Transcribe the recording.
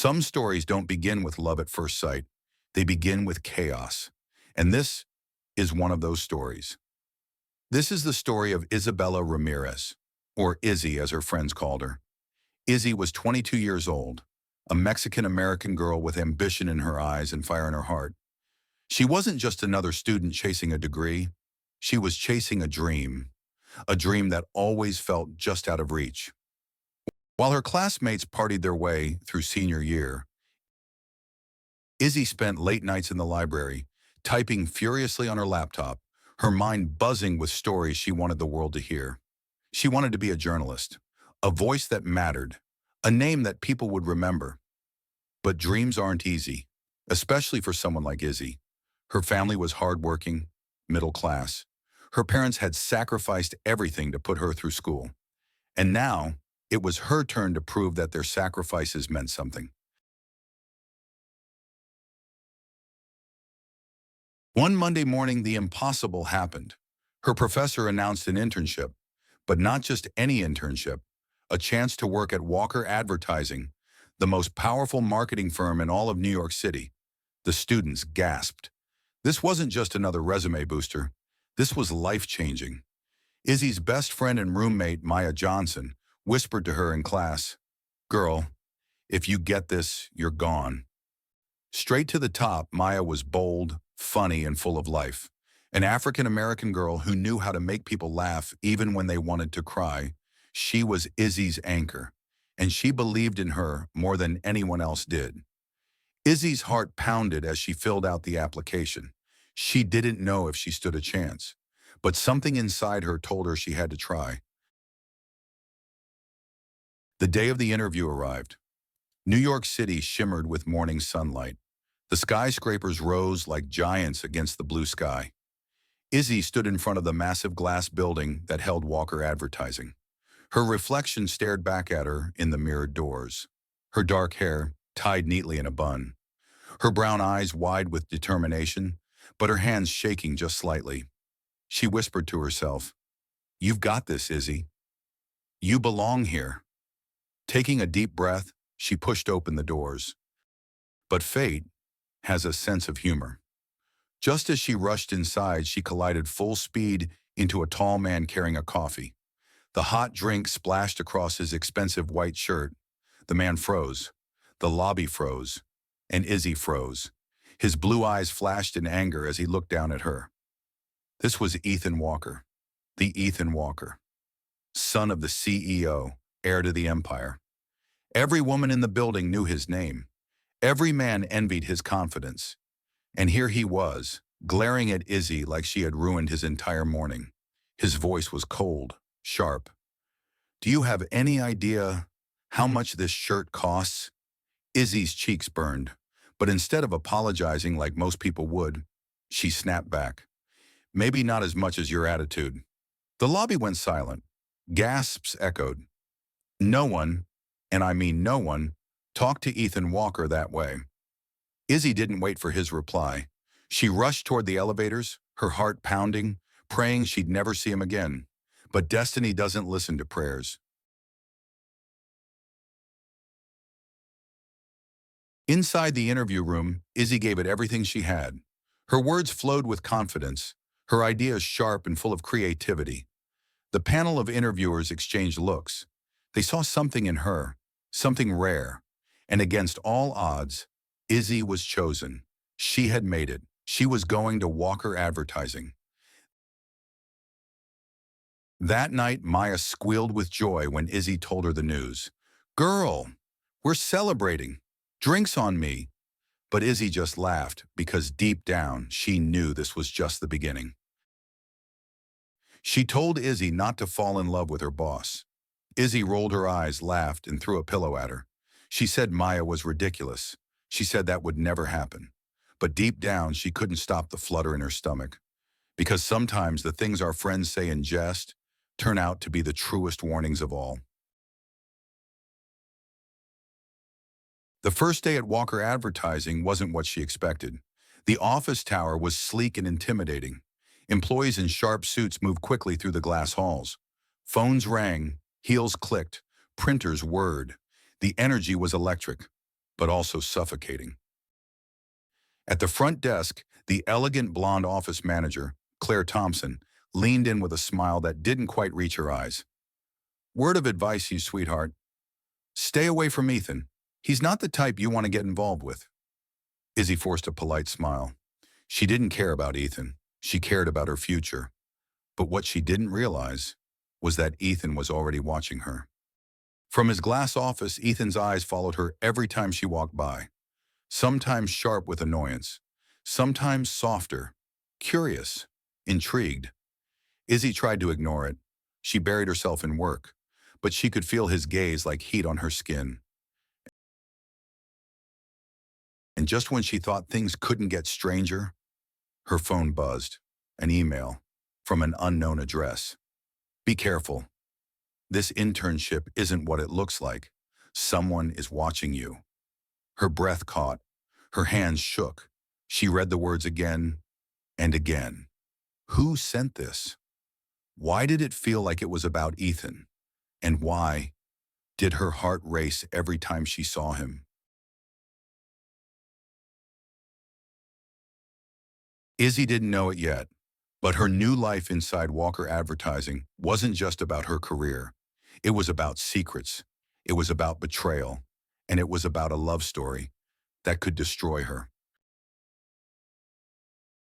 Some stories don't begin with love at first sight. They begin with chaos. And this is one of those stories. This is the story of Isabella Ramirez, or Izzy as her friends called her. Izzy was 22 years old, a Mexican-American girl with ambition in her eyes and fire in her heart. She wasn't just another student chasing a degree. She was chasing a dream that always felt just out of reach. While her classmates partied their way through senior year, Izzy spent late nights in the library, typing furiously on her laptop, her mind buzzing with stories she wanted the world to hear. She wanted to be a journalist, a voice that mattered, a name that people would remember. But dreams aren't easy, especially for someone like Izzy. Her family was hardworking, middle class. Her parents had sacrificed everything to put her through school. And now, it was her turn to prove that their sacrifices meant something. One Monday morning, the impossible happened. Her professor announced an internship, but not just any internship, a chance to work at Walker Advertising, the most powerful marketing firm in all of New York City. The students gasped. This wasn't just another resume booster. This was life-changing. Izzy's best friend and roommate, Maya Johnson, whispered to her in class, "Girl, if you get this, you're gone." Straight to the top, Maya was bold, funny, and full of life. An African-American girl who knew how to make people laugh even when they wanted to cry. She was Izzy's anchor, and she believed in her more than anyone else did. Izzy's heart pounded as she filled out the application. She didn't know if she stood a chance, but something inside her told her she had to try. The day of the interview arrived. New York City shimmered with morning sunlight. The skyscrapers rose like giants against the blue sky. Izzy stood in front of the massive glass building that held Walker Advertising. Her reflection stared back at her in the mirrored doors. Her dark hair tied neatly in a bun. Her brown eyes wide with determination, but her hands shaking just slightly. She whispered to herself, "You've got this, Izzy. You belong here." Taking a deep breath, she pushed open the doors. But fate has a sense of humor. Just as she rushed inside, she collided full speed into a tall man carrying a coffee. The hot drink splashed across his expensive white shirt. The man froze. The lobby froze. And Izzy froze. His blue eyes flashed in anger as he looked down at her. This was Ethan Walker. The Ethan Walker. Son of the CEO, heir to the empire. Every woman in the building knew his name. Every man envied his confidence. And here he was, glaring at Izzy like she had ruined his entire morning. His voice was cold, sharp. "Do you have any idea how much this shirt costs?" Izzy's cheeks burned, but instead of apologizing like most people would, she snapped back. "Maybe not as much as your attitude." The lobby went silent. Gasps echoed. No one, and I mean no one, talked to Ethan Walker that way. Izzy didn't wait for his reply. She rushed toward the elevators, her heart pounding, praying she'd never see him again. But destiny doesn't listen to prayers. Inside the interview room, Izzy gave it everything she had. Her words flowed with confidence, her ideas sharp and full of creativity. The panel of interviewers exchanged looks. They saw something in her, something rare. And against all odds, Izzy was chosen. She had made it. She was going to Walker Advertising. That night, Maya squealed with joy when Izzy told her the news. "Girl, we're celebrating. Drinks on me." But Izzy just laughed because deep down, she knew this was just the beginning. She told Izzy not to fall in love with her boss. Izzy rolled her eyes, laughed, and threw a pillow at her. She said Maya was ridiculous. She said that would never happen. But deep down, she couldn't stop the flutter in her stomach. Because sometimes the things our friends say in jest turn out to be the truest warnings of all. The first day at Walker Advertising wasn't what she expected. The office tower was sleek and intimidating. Employees in sharp suits moved quickly through the glass halls. Phones rang, heels clicked, printers whirred. The energy was electric. but also suffocating. At the front desk, the elegant blonde office manager, Claire Thompson, leaned in with a smile that didn't quite reach her eyes. Word of advice, you sweetheart. Stay away from Ethan. He's not the type you want to get involved with. Izzy forced a polite smile. She didn't care about Ethan. She cared about her future. But what she didn't realize was that Ethan was already watching her. From his glass office, Ethan's eyes followed her every time she walked by, sometimes sharp with annoyance, sometimes softer, curious, intrigued. Izzy tried to ignore it. She buried herself in work, but she could feel his gaze like heat on her skin. And just when she thought things couldn't get stranger, her phone buzzed. An email from an unknown address. Be careful. This internship isn't what it looks like. Someone is watching you. Her breath caught. Her hands shook. She read the words again and again. Who sent this? Why did it feel like it was about Ethan? And why did her heart race every time she saw him? Izzy didn't know it yet, but her new life inside Walker Advertising wasn't just about her career. It was about secrets. It was about betrayal. And it was about a love story that could destroy her.